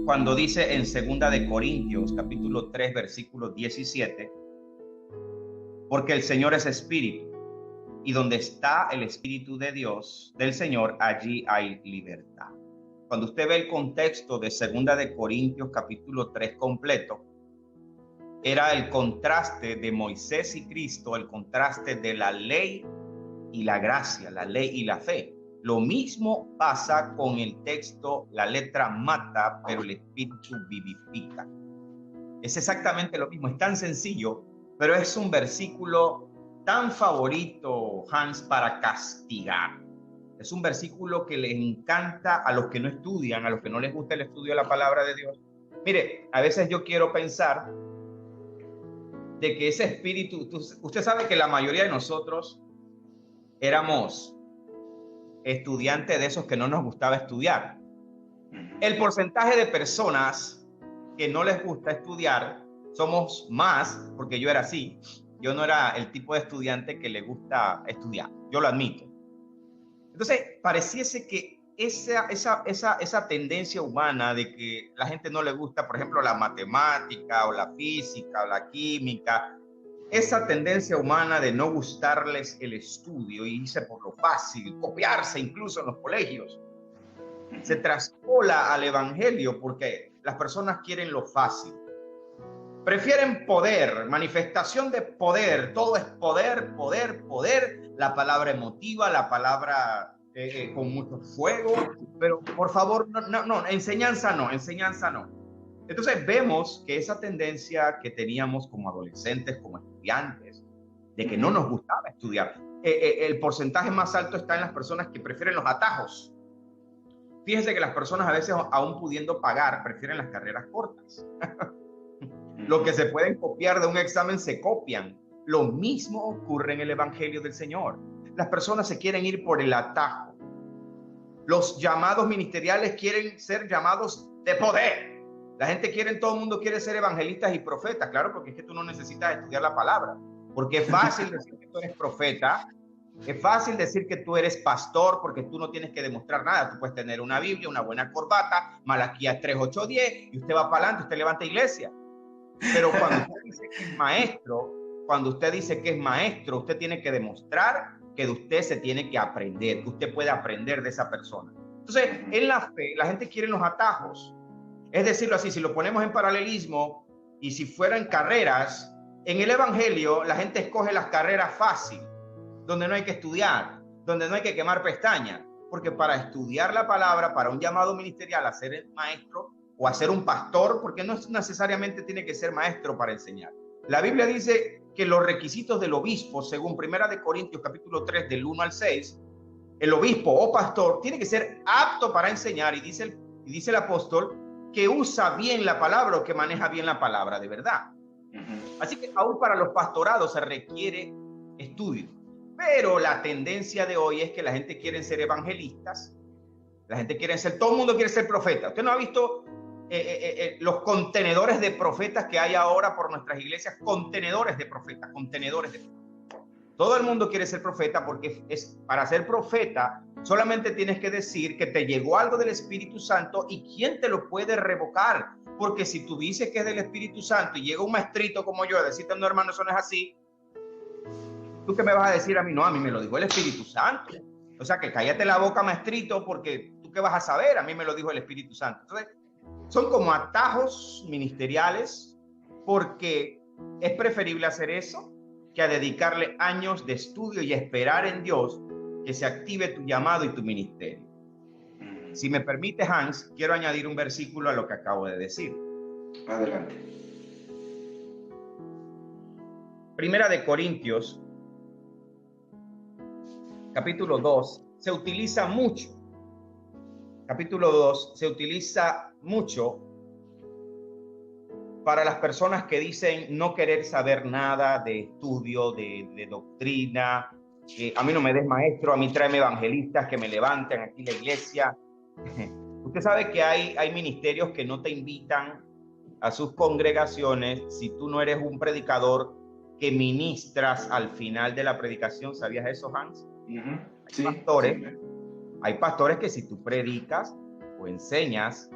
cuando dice en segunda de Corintios, capítulo 3, versículo 17, porque el Señor es espíritu, y donde está el espíritu de Dios, del Señor, allí hay libertad. Cuando usted ve el contexto de segunda de Corintios, capítulo 3 completo, era el contraste de Moisés y Cristo, el contraste de la ley y la gracia, la ley y la fe. Lo mismo pasa con el texto, la letra mata, pero el espíritu vivifica. Es exactamente lo mismo, es tan sencillo, pero es un versículo tan favorito, Hans, para castigar. Es un versículo que le encanta a los que no estudian, a los que no les gusta el estudio de la palabra de Dios. Mire, a veces yo quiero pensar de que ese espíritu, usted sabe que la mayoría de nosotros éramos estudiantes de esos que no nos gustaba estudiar. El porcentaje de personas que no les gusta estudiar somos más, porque yo era así. Yo no era el tipo de estudiante que le gusta estudiar, yo lo admito. Entonces, pareciese que esa tendencia humana de que la gente no le gusta, por ejemplo, la matemática o la física o la química, esa tendencia humana de no gustarles el estudio y irse por lo fácil, copiarse incluso en los colegios, se traspola al evangelio porque las personas quieren lo fácil. Prefieren poder, manifestación de poder, todo es poder, poder, poder, la palabra emotiva, la palabra con mucho fuego, pero por favor, no, enseñanza no. Entonces vemos que esa tendencia que teníamos como adolescentes, como estudiantes, de que no nos gustaba estudiar, el porcentaje más alto está en las personas que prefieren los atajos. Fíjense que las personas a veces, aún pudiendo pagar, prefieren las carreras cortas. Lo que se pueden copiar de un examen se copian. Lo mismo ocurre en el evangelio del Señor. Las personas se quieren ir por el atajo. Los llamados ministeriales quieren ser llamados de poder. La gente quiere, todo el mundo quiere ser evangelistas y profetas. Claro, porque es que tú no necesitas estudiar la palabra. Porque es fácil decir que tú eres profeta. Es fácil decir que tú eres pastor porque tú no tienes que demostrar nada. Tú puedes tener una Biblia, una buena corbata, Malaquías 3, 8, 10 y usted va para adelante, usted levanta iglesia. Pero cuando usted dice que es maestro, usted tiene que demostrar que de usted se tiene que aprender, que usted puede aprender de esa persona. Entonces, en la fe, la gente quiere los atajos. Es decirlo así, si lo ponemos en paralelismo y si fueran carreras, en el evangelio la gente escoge las carreras fácil, donde no hay que estudiar, donde no hay que quemar pestañas, porque para estudiar la palabra, para un llamado ministerial, a ser el maestro, o a ser un pastor, porque no necesariamente tiene que ser maestro para enseñar. La Biblia dice que los requisitos del obispo, según Primera de Corintios capítulo 3 del 1 al 6, el obispo o pastor tiene que ser apto para enseñar, y dice el apóstol que usa bien la palabra o que maneja bien la palabra de verdad. Así que aún para los pastorados se requiere estudio. Pero la tendencia de hoy es que la gente quiere ser evangelistas, la gente quiere ser, todo el mundo quiere ser profeta. ¿Usted no ha visto los contenedores de profetas que hay ahora por nuestras iglesias? Contenedores de profetas. Todo el mundo quiere ser profeta porque para ser profeta solamente tienes que decir que te llegó algo del Espíritu Santo, y quién te lo puede revocar. Porque si tú dices que es del Espíritu Santo y llega un maestrito como yo a decirte, no, hermano, eso no es así, ¿tú qué me vas a decir a mí? No, a mí me lo dijo el Espíritu Santo. O sea, que cállate la boca, maestrito, porque ¿tú qué vas a saber? A mí me lo dijo el Espíritu Santo. Entonces, son como atajos ministeriales, porque es preferible hacer eso que a dedicarle años de estudio y esperar en Dios que se active tu llamado y tu ministerio. Si me permite, Hans, quiero añadir un versículo a lo que acabo de decir. Adelante. Primera de Corintios, capítulo 2, se utiliza mucho. Capítulo 2 se utiliza mucho para las personas que dicen no querer saber nada de estudio, de doctrina. A mí no me des maestro, a mí tráeme evangelistas que me levanten aquí la iglesia. Usted sabe que hay ministerios que no te invitan a sus congregaciones si tú no eres un predicador que ministras al final de la predicación. ¿Sabías eso, Hans? Sí, hay pastores que si tú predicas o enseñas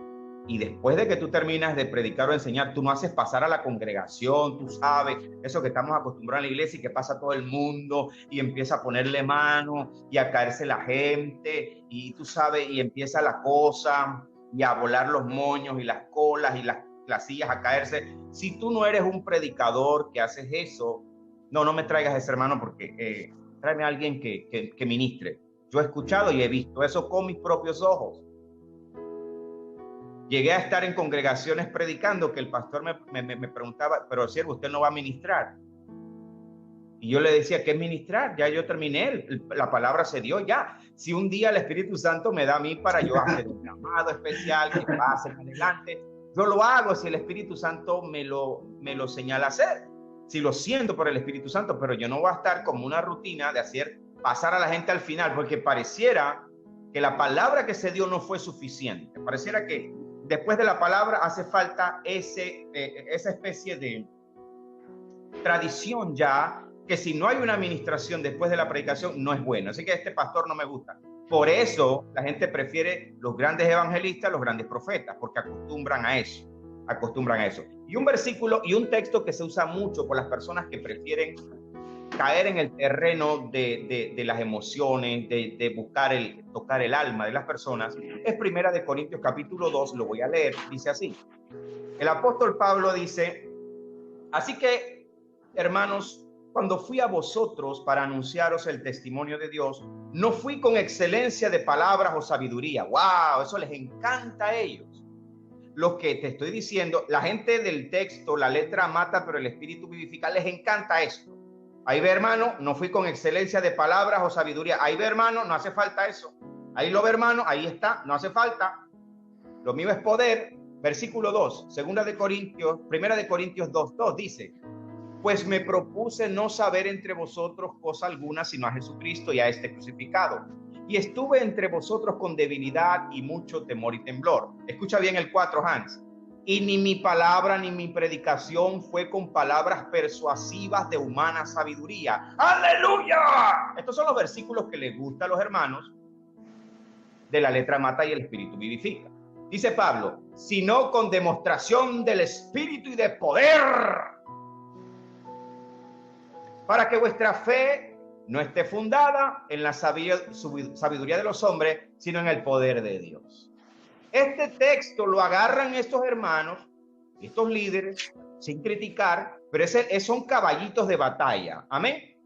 Y después de que tú terminas de predicar o enseñar, tú no haces pasar a la congregación, tú sabes, eso que estamos acostumbrados en la iglesia y que pasa todo el mundo y empieza a ponerle mano y a caerse la gente y tú sabes, y empieza la cosa y a volar los moños y las colas y las sillas a caerse. Si tú no eres un predicador que haces eso, no me traigas ese hermano porque tráeme a alguien que ministre. Yo he escuchado y he visto eso con mis propios ojos. Llegué a estar en congregaciones predicando que el pastor me preguntaba, pero siervo, ¿usted no va a ministrar? Y yo le decía, ¿qué es ministrar? Ya yo terminé, la palabra se dio ya. Si un día el Espíritu Santo me da a mí para yo hacer un llamado especial que pase adelante, yo lo hago si el Espíritu Santo me lo señala hacer. Si lo siento por el Espíritu Santo, pero yo no voy a estar como una rutina de hacer pasar a la gente al final, porque pareciera que la palabra que se dio no fue suficiente. Pareciera que después de la palabra hace falta esa especie de tradición ya, que si no hay una administración después de la predicación no es bueno. Así que este pastor no me gusta. Por eso la gente prefiere los grandes evangelistas, los grandes profetas, porque acostumbran a eso. Y un versículo y un texto que se usa mucho por las personas que prefieren caer en el terreno de las emociones, de buscar tocar el alma de las personas, es Primera de Corintios capítulo 2, lo voy a leer, dice así. El apóstol Pablo dice, así que, hermanos, cuando fui a vosotros para anunciaros el testimonio de Dios, no fui con excelencia de palabras o sabiduría. ¡Wow! Eso les encanta a ellos. Lo que te estoy diciendo, la gente del texto, la letra mata, pero el espíritu vivifica, les encanta esto. Ahí ve, hermano, no fui con excelencia de palabras o sabiduría. Ahí ve, hermano, no hace falta eso. Ahí lo ve, hermano, ahí está, no hace falta. Lo mío es poder. Versículo 2, Primera de Corintios 2:2 dice, pues me propuse no saber entre vosotros cosa alguna sino a Jesucristo y a este crucificado. Y estuve entre vosotros con debilidad y mucho temor y temblor. Escucha bien el 4, Hans. Y ni mi palabra ni mi predicación fue con palabras persuasivas de humana sabiduría. ¡Aleluya! Estos son los versículos que les gustan a los hermanos de la letra mata y el espíritu vivifica. Dice Pablo, sino con demostración del espíritu y de poder, para que vuestra fe no esté fundada en la sabiduría de los hombres, sino en el poder de Dios. Este texto lo agarran estos hermanos, estos líderes, sin criticar, pero son caballitos de batalla. Amén.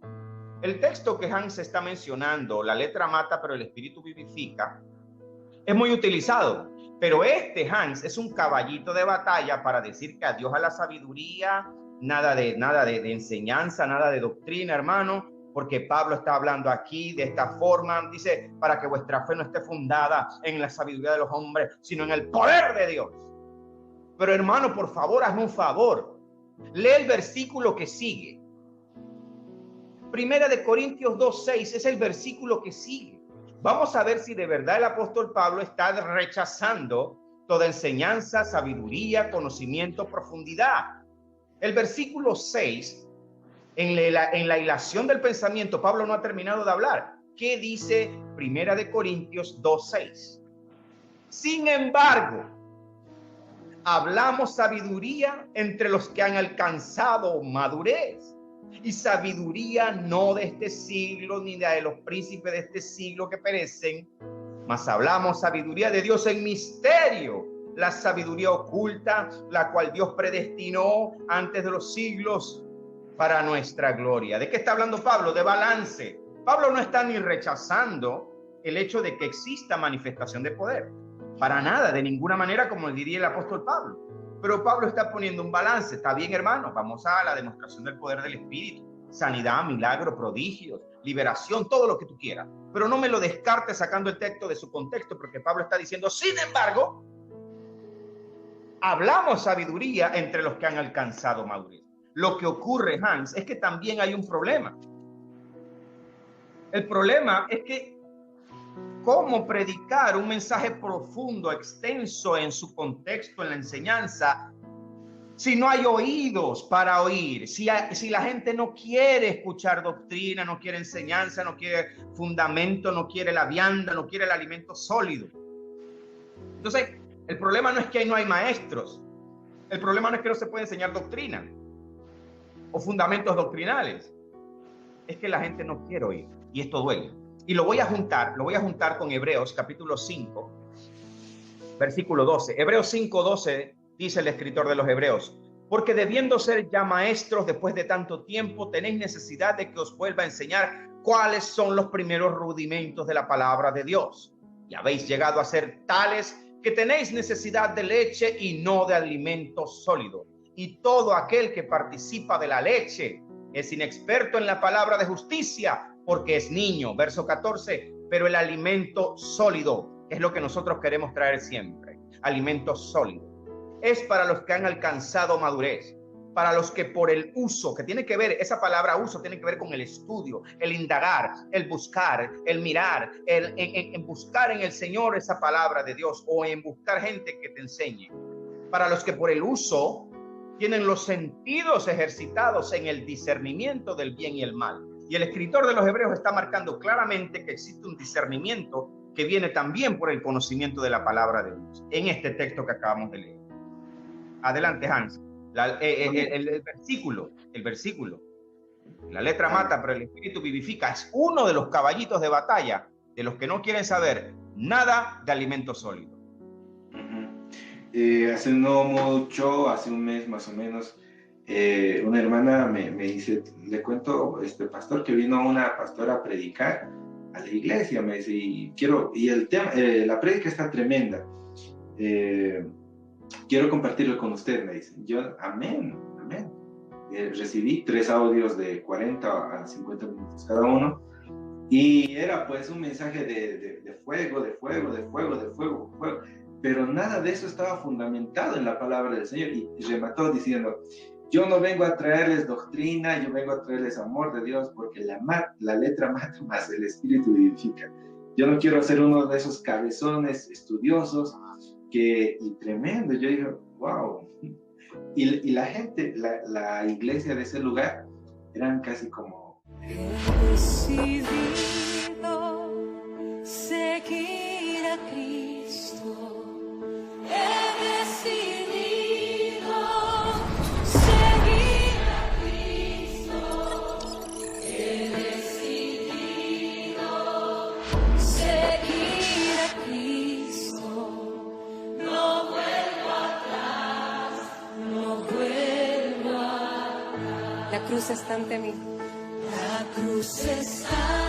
El texto que Hans está mencionando, la letra mata, pero el espíritu vivifica, es muy utilizado. Pero Hans es un caballito de batalla para decir que adiós a la sabiduría, nada de enseñanza, nada de doctrina, hermano. Porque Pablo está hablando aquí de esta forma, dice, para que vuestra fe no esté fundada en la sabiduría de los hombres, sino en el poder de Dios. Pero hermano, por favor, hazme un favor. Lee el versículo que sigue. Primera de Corintios 2:6 es el versículo que sigue. Vamos a ver si de verdad el apóstol Pablo está rechazando toda enseñanza, sabiduría, conocimiento, profundidad. El versículo 6, en la hilación del pensamiento, Pablo no ha terminado de hablar. ¿Qué dice Primera de Corintios 2:6? Sin embargo, hablamos sabiduría entre los que han alcanzado madurez, y sabiduría no de este siglo ni de los príncipes de este siglo que perecen, mas hablamos sabiduría de Dios en misterio, la sabiduría oculta, la cual Dios predestinó antes de los siglos para nuestra gloria. ¿De qué está hablando Pablo? De balance. Pablo no está ni rechazando el hecho de que exista manifestación de poder. Para nada, de ninguna manera, como diría el apóstol Pablo. Pero Pablo está poniendo un balance. Está bien, hermano, vamos a la demostración del poder del Espíritu. Sanidad, milagro, prodigios, liberación, todo lo que tú quieras. Pero no me lo descartes sacando el texto de su contexto, porque Pablo está diciendo, sin embargo, hablamos sabiduría entre los que han alcanzado madurez. Lo que ocurre, Hans, es que también hay un problema. El problema es que cómo predicar un mensaje profundo, extenso en su contexto, en la enseñanza, si no hay oídos para oír, si la gente no quiere escuchar doctrina, no quiere enseñanza, no quiere fundamento, no quiere la vianda, no quiere el alimento sólido. Entonces, El problema no es que no hay maestros. El problema no es que no se puede enseñar doctrina o fundamentos doctrinales. Es que la gente no quiere oír y esto duele. Y lo voy a juntar con Hebreos capítulo 5, versículo 12. Hebreos 5, 12 dice el escritor de los Hebreos: porque debiendo ser ya maestros después de tanto tiempo, tenéis necesidad de que os vuelva a enseñar cuáles son los primeros rudimentos de la palabra de Dios. Y habéis llegado a ser tales que tenéis necesidad de leche y no de alimento sólido. Y todo aquel que participa de la leche es inexperto en la palabra de justicia, porque es niño. Verso 14, pero el alimento sólido es lo que nosotros queremos traer siempre. Alimento sólido es para los que han alcanzado madurez, para los que por el uso, que tiene que ver, esa palabra uso tiene que ver con el estudio, el indagar, el buscar, el mirar, en buscar en el Señor esa palabra de Dios, o en buscar gente que te enseñe. Para los que por el uso tienen los sentidos ejercitados en el discernimiento del bien y el mal. Y el escritor de los Hebreos está marcando claramente que existe un discernimiento que viene también por el conocimiento de la palabra de Dios, en este texto que acabamos de leer. Adelante, Hans. El versículo. La letra mata, pero el espíritu vivifica. Es uno de los caballitos de batalla de los que no quieren saber nada de alimento sólido. Hace no mucho, hace un mes más o menos, una hermana me dice, le cuento, pastor, que vino una pastora a predicar a la iglesia, me dice, y el tema, la prédica está tremenda, quiero compartirlo con usted, me dice. Yo, amén. Recibí 3 audios de 40 a 50 minutos cada uno, y era pues un mensaje de fuego, pero nada de eso estaba fundamentado en la palabra del Señor, y remató diciendo, yo no vengo a traerles doctrina, yo vengo a traerles amor de Dios, porque la letra mata más, el espíritu vivifica. Yo no quiero ser uno de esos cabezones estudiosos y tremendo. Yo digo, wow. Y la gente, la iglesia de ese lugar, eran casi como... He decidido seguir a Cristo. He decidido seguir a Cristo. He decidido seguir a Cristo. No vuelvo atrás, no vuelvo atrás. La cruz está ante mí. La cruz está